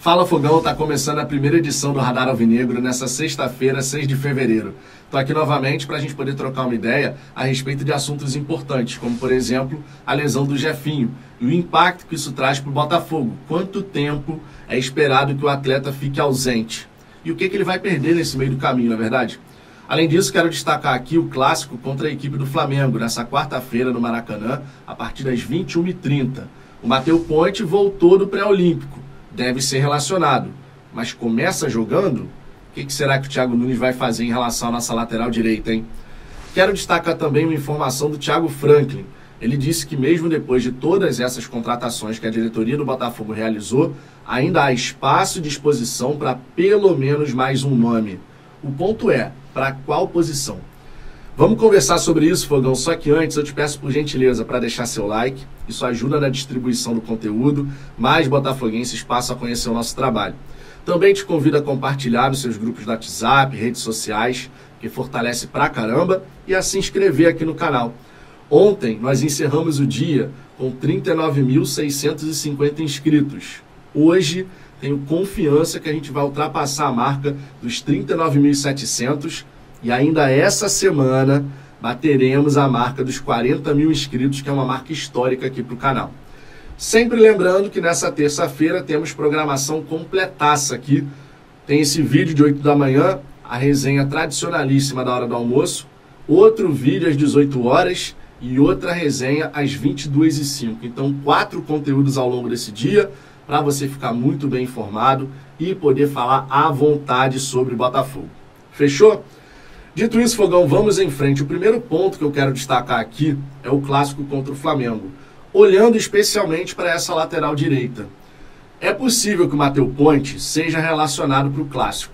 Fala Fogão, tá começando a primeira edição do Radar Alvinegro nessa sexta-feira, 6 de fevereiro. Tô aqui novamente para a gente poder trocar uma ideia a respeito de assuntos importantes, como por exemplo, a lesão do Jefinho e o impacto que isso traz para o Botafogo. Quanto tempo é esperado que o atleta fique ausente? E o que ele vai perder nesse meio do caminho, na verdade? Além disso, quero destacar aqui o clássico contra a equipe do Flamengo, nessa quarta-feira no Maracanã, a partir das 21h30. O Matheus Ponte voltou do pré-olímpico. Deve ser relacionado, mas começa jogando? O que será que o Thiago Nunes vai fazer em relação à nossa lateral direita, hein? Quero destacar também uma informação do Thiago Franklin. Ele disse que mesmo depois de todas essas contratações que a diretoria do Botafogo realizou, ainda há espaço e disposição para pelo menos mais um nome. O ponto é, para qual posição? Vamos conversar sobre isso, Fogão, só que antes eu te peço por gentileza para deixar seu like. Isso ajuda na distribuição do conteúdo, mais botafoguenses passam a conhecer o nosso trabalho. Também te convido a compartilhar nos seus grupos do WhatsApp, redes sociais, que fortalece pra caramba, e a se inscrever aqui no canal. Ontem nós encerramos o dia com 39.650 inscritos. Hoje tenho confiança que a gente vai ultrapassar a marca dos 39.700 e ainda essa semana bateremos a marca dos 40 mil inscritos, que é uma marca histórica aqui para o canal. Sempre lembrando que nessa terça-feira temos programação completaça aqui. Tem esse vídeo de 8 da manhã, a resenha tradicionalíssima da hora do almoço, outro vídeo às 18 horas e outra resenha às 22h05. Então, 4 conteúdos ao longo desse dia para você ficar muito bem informado e poder falar à vontade sobre Botafogo. Fechou? Dito isso, Fogão, vamos em frente. O primeiro ponto que eu quero destacar aqui é o clássico contra o Flamengo, olhando especialmente para essa lateral direita. É possível que o Matheus Ponte seja relacionado para o clássico.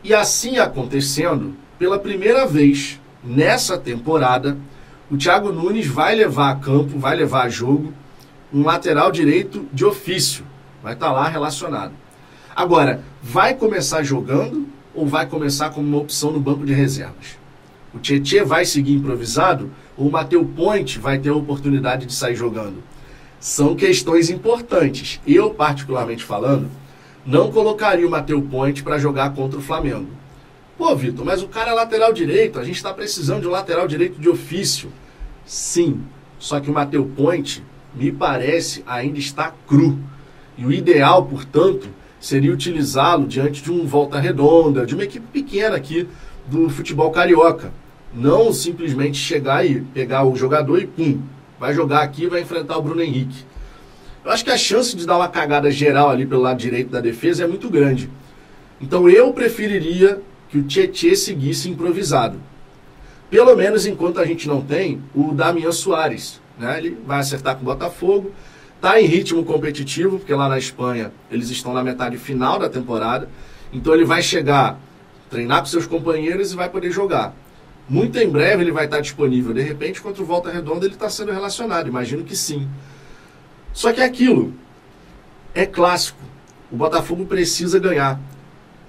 E assim acontecendo, pela primeira vez nessa temporada, o Thiago Nunes vai levar a campo, vai levar a jogo, um lateral direito de ofício. Vai estar lá relacionado. Agora, vai começar jogando ou vai começar como uma opção no banco de reservas? O Tietê vai seguir improvisado ou o Matheus Ponte vai ter a oportunidade de sair jogando? São questões importantes. Eu, particularmente falando, não colocaria o Matheus Ponte para jogar contra o Flamengo. Pô, Vitor, mas o cara é lateral direito, a gente está precisando de um lateral direito de ofício. Sim, só que o Matheus Ponte, me parece, ainda está cru. E o ideal, portanto, seria utilizá-lo diante de um Volta Redonda, de uma equipe pequena aqui do futebol carioca. Não simplesmente chegar e pegar o jogador e pum, vai jogar aqui e vai enfrentar o Bruno Henrique. Eu acho que a chance de dar uma cagada geral ali pelo lado direito da defesa é muito grande. Então eu preferiria que o Tietê seguisse improvisado. Pelo menos enquanto a gente não tem o Damian Soares, né? Ele vai acertar com o Botafogo. Está em ritmo competitivo, porque lá na Espanha eles estão na metade final da temporada. Então ele vai chegar, treinar com seus companheiros e vai poder jogar. Muito em breve ele vai estar disponível. De repente, contra o Volta Redonda, ele está sendo relacionado. Imagino que sim. Só que é aquilo. É clássico. O Botafogo precisa ganhar.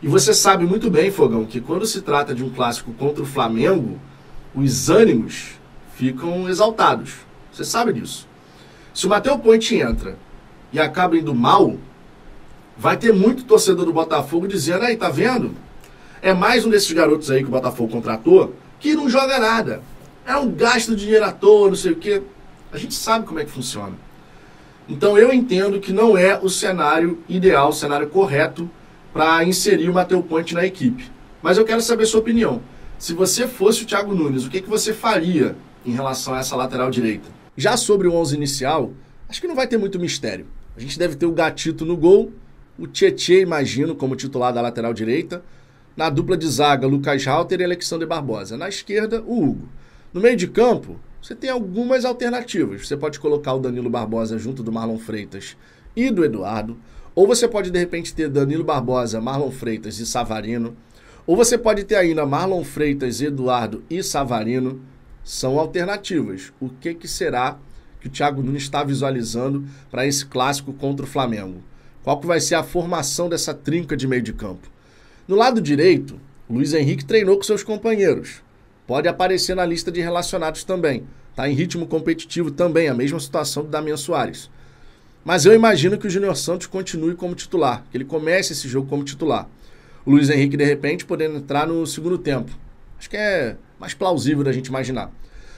E você sabe muito bem, Fogão, que quando se trata de um clássico contra o Flamengo, os ânimos ficam exaltados. Você sabe disso. Se o Matheus Ponte entra e acaba indo mal, vai ter muito torcedor do Botafogo dizendo, aí, tá vendo? É mais um desses garotos aí que o Botafogo contratou que não joga nada. É um gasto de dinheiro à toa, não sei o quê. A gente sabe como é que funciona. Então eu entendo que não é o cenário ideal, o cenário correto para inserir o Matheus Ponte na equipe. Mas eu quero saber a sua opinião. Se você fosse o Thiago Nunes, o que você faria em relação a essa lateral direita? Já sobre o 11 inicial, acho que não vai ter muito mistério. A gente deve ter o Gatito no gol, o Tietê, imagino, como titular da lateral direita. Na dupla de zaga, Lucas Halter e Alexander Barbosa. Na esquerda, o Hugo. No meio de campo, você tem algumas alternativas. Você pode colocar o Danilo Barbosa junto do Marlon Freitas e do Eduardo. Ou você pode, de repente, ter Danilo Barbosa, Marlon Freitas e Savarino. Ou você pode ter ainda Marlon Freitas, Eduardo e Savarino. São alternativas. O que será que o Thiago Nunes está visualizando para esse clássico contra o Flamengo? Qual que vai ser a formação dessa trinca de meio de campo? No lado direito, o Luiz Henrique treinou com seus companheiros. Pode aparecer na lista de relacionados também. Está em ritmo competitivo também, a mesma situação do Damian Soares. Mas eu imagino que o Júnior Santos continue como titular, que ele comece esse jogo como titular. O Luiz Henrique, de repente, podendo entrar no segundo tempo. Acho que é mais plausível da gente imaginar.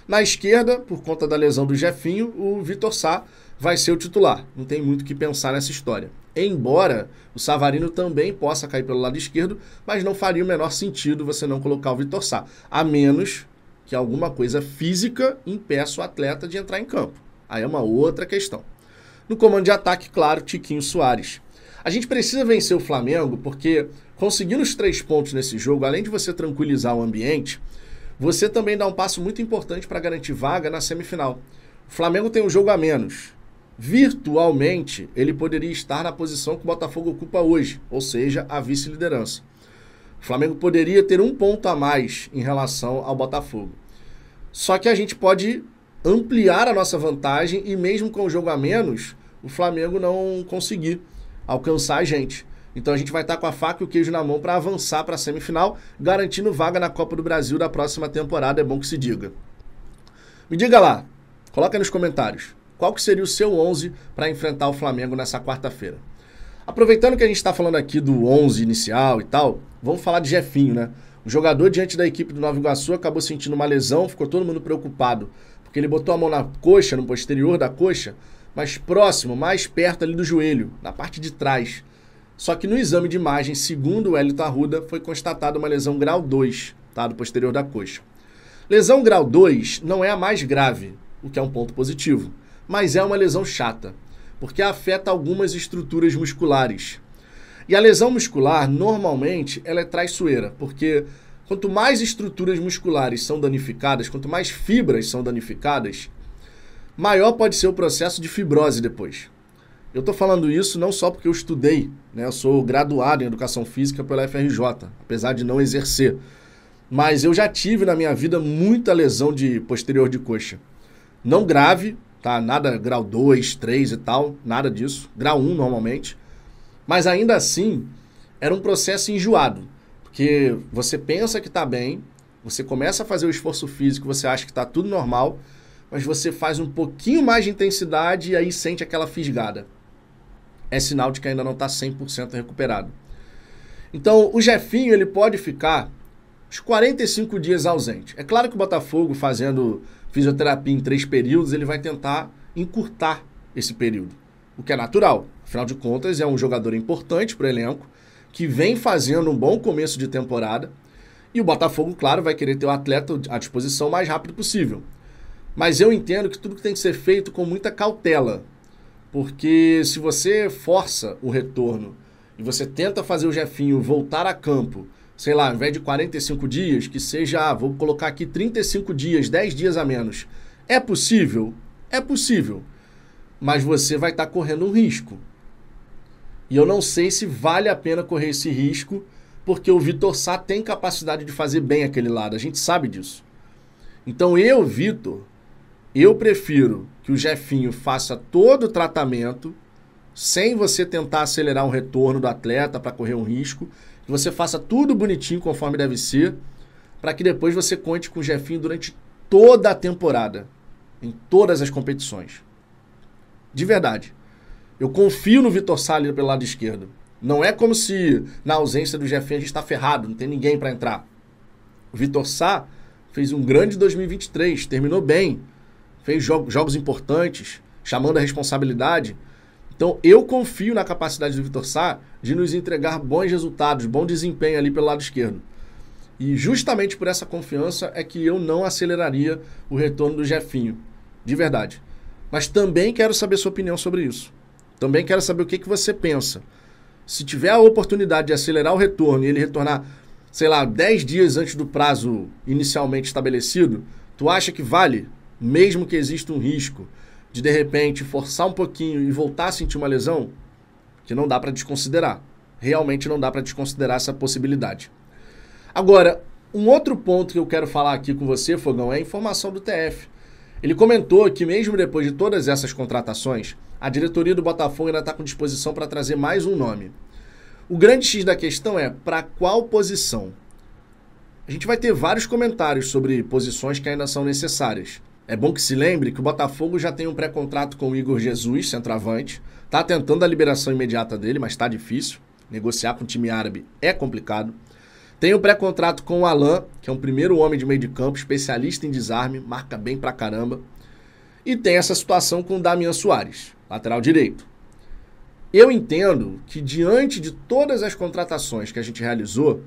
Na esquerda, por conta da lesão do Jefinho, o Vitor Sá vai ser o titular. Não tem muito o que pensar nessa história. Embora o Savarino também possa cair pelo lado esquerdo, mas não faria o menor sentido você não colocar o Vitor Sá, a menos que alguma coisa física impeça o atleta de entrar em campo. Aí é uma outra questão. No comando de ataque, claro, Tiquinho Soares. A gente precisa vencer o Flamengo porque, conseguindo os 3 pontos nesse jogo, além de você tranquilizar o ambiente, você também dá um passo muito importante para garantir vaga na semifinal. O Flamengo tem um jogo a menos. Virtualmente, ele poderia estar na posição que o Botafogo ocupa hoje, ou seja, a vice-liderança. O Flamengo poderia ter 1 ponto a mais em relação ao Botafogo. Só que a gente pode ampliar a nossa vantagem e mesmo com o jogo a menos, o Flamengo não conseguir alcançar a gente. Então a gente vai estar com a faca e o queijo na mão para avançar para a semifinal, garantindo vaga na Copa do Brasil da próxima temporada, é bom que se diga. Me diga lá, coloca aí nos comentários, qual que seria o seu 11 para enfrentar o Flamengo nessa quarta-feira? Aproveitando que a gente está falando aqui do 11 inicial e tal, vamos falar de Jefinho, né? O jogador diante da equipe do Nova Iguaçu acabou sentindo uma lesão, ficou todo mundo preocupado, porque ele botou a mão na coxa, no posterior da coxa, mas próximo, mais perto ali do joelho, na parte de trás. Só que no exame de imagem, segundo o Hélito Arruda, foi constatada uma lesão grau 2, tá, do posterior da coxa. Lesão grau 2 não é a mais grave, o que é um ponto positivo, mas é uma lesão chata, porque afeta algumas estruturas musculares. E a lesão muscular, normalmente, ela é traiçoeira, porque quanto mais estruturas musculares são danificadas, quanto mais fibras são danificadas, maior pode ser o processo de fibrose depois. Eu estou falando isso não só porque eu estudei, né? Eu sou graduado em Educação Física pela FRJ, apesar de não exercer. Mas eu já tive na minha vida muita lesão de posterior de coxa. Não grave, tá? Nada grau 2, 3 e tal, nada disso. Grau 1 normalmente. Mas ainda assim, era um processo enjoado. Porque você pensa que está bem, você começa a fazer o esforço físico, você acha que está tudo normal, mas você faz um pouquinho mais de intensidade e aí sente aquela fisgada. É sinal de que ainda não está 100% recuperado. Então, o Jefinho ele pode ficar uns 45 dias ausente. É claro que o Botafogo, fazendo fisioterapia em 3 períodos, ele vai tentar encurtar esse período, o que é natural. Afinal de contas, é um jogador importante para o elenco, que vem fazendo um bom começo de temporada, e o Botafogo, claro, vai querer ter o atleta à disposição o mais rápido possível. Mas eu entendo que tudo tem que ser feito com muita cautela, porque se você força o retorno e você tenta fazer o Jefinho voltar a campo, sei lá, ao invés de 45 dias, que seja, vou colocar aqui 35 dias, 10 dias a menos. É possível? É possível. Mas você vai estar correndo um risco. E eu não sei se vale a pena correr esse risco, porque o Vitor Sá tem capacidade de fazer bem aquele lado, a gente sabe disso. Então eu, Vitor, eu prefiro que o Jefinho faça todo o tratamento, sem você tentar acelerar um retorno do atleta para correr um risco, que você faça tudo bonitinho conforme deve ser, para que depois você conte com o Jefinho durante toda a temporada, em todas as competições. De verdade. Eu confio no Vitor Sá ali pelo lado esquerdo. Não é como se na ausência do Jefinho a gente está ferrado, não tem ninguém para entrar. O Vitor Sá fez um grande 2023, terminou bem, fez jogos importantes, chamando a responsabilidade. Então eu confio na capacidade do Vitor Sá de nos entregar bons resultados, bom desempenho ali pelo lado esquerdo. E justamente por essa confiança é que eu não aceleraria o retorno do Jefinho, de verdade. Mas também quero saber sua opinião sobre isso. Também quero saber o que você pensa. Se tiver a oportunidade de acelerar o retorno e ele retornar, sei lá, 10 dias antes do prazo inicialmente estabelecido, tu acha que vale? Mesmo que exista um risco de repente, forçar um pouquinho e voltar a sentir uma lesão, que não dá para desconsiderar. Realmente não dá para desconsiderar essa possibilidade. Agora, um outro ponto que eu quero falar aqui com você, Fogão, é a informação do TF. Ele comentou que mesmo depois de todas essas contratações, a diretoria do Botafogo ainda está com disposição para trazer mais um nome. O grande X da questão é para qual posição? A gente vai ter vários comentários sobre posições que ainda são necessárias. É bom que se lembre que o Botafogo já tem um pré-contrato com o Igor Jesus, centroavante. Tá tentando a liberação imediata dele, mas tá difícil. Negociar com o time árabe é complicado. Tem um pré-contrato com o Alan, que é um primeiro homem de meio de campo, especialista em desarme, marca bem pra caramba. E tem essa situação com o Damian Soares, lateral direito. Eu entendo que diante de todas as contratações que a gente realizou,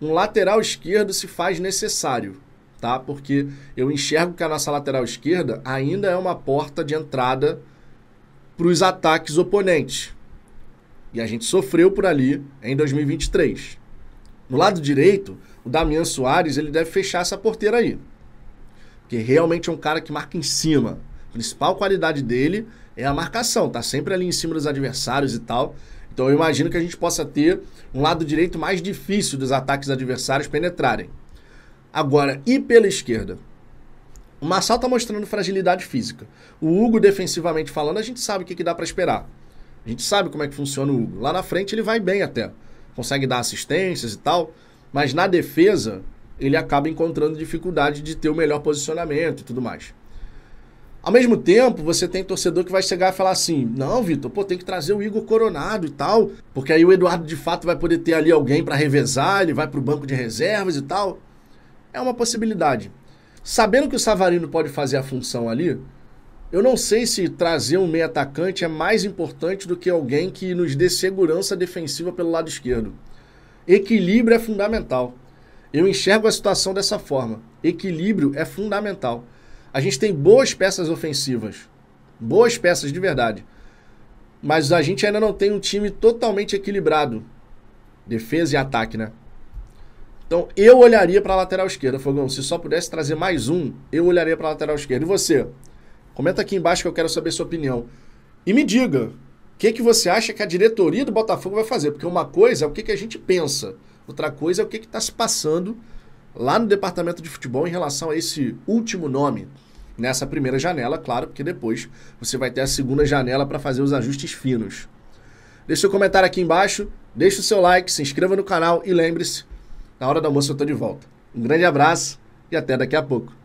um lateral esquerdo se faz necessário, tá? Porque eu enxergo que a nossa lateral esquerda ainda é uma porta de entrada para os ataques oponentes. E a gente sofreu por ali em 2023. No lado direito, o Damian Soares ele deve fechar essa porteira aí. Porque realmente é um cara que marca em cima. A principal qualidade dele é a marcação, tá sempre ali em cima dos adversários e tal. Então eu imagino que a gente possa ter um lado direito mais difícil dos ataques adversários penetrarem. Agora, e pela esquerda? O Marçal tá mostrando fragilidade física. O Hugo, defensivamente falando, a gente sabe o que dá para esperar. A gente sabe como é que funciona o Hugo. Lá na frente ele vai bem até. Consegue dar assistências e tal. Mas na defesa, ele acaba encontrando dificuldade de ter o melhor posicionamento e tudo mais. Ao mesmo tempo, você tem torcedor que vai chegar e falar assim, não, Vitor, tem que trazer o Igor Coronado e tal, porque aí o Eduardo de fato vai poder ter ali alguém para revezar, ele vai para o banco de reservas e tal. É uma possibilidade. Sabendo que o Savarino pode fazer a função ali, eu não sei se trazer um meio atacante é mais importante do que alguém que nos dê segurança defensiva pelo lado esquerdo. Equilíbrio é fundamental. Eu enxergo a situação dessa forma. Equilíbrio é fundamental. A gente tem boas peças ofensivas. Boas peças de verdade. Mas a gente ainda não tem um time totalmente equilibrado. Defesa e ataque, né? Então eu olharia para a lateral esquerda, Fogão. Se só pudesse trazer mais um, eu olharia para a lateral esquerda. E você? Comenta aqui embaixo que eu quero saber sua opinião. E me diga, o que você acha que a diretoria do Botafogo vai fazer? Porque uma coisa é o que a gente pensa. Outra coisa é o que está se passando lá no departamento de futebol em relação a esse último nome nessa primeira janela, claro, porque depois você vai ter a segunda janela para fazer os ajustes finos. Deixe seu comentário aqui embaixo, deixe o seu like, se inscreva no canal e lembre-se, na hora do almoço eu estou de volta. Um grande abraço e até daqui a pouco.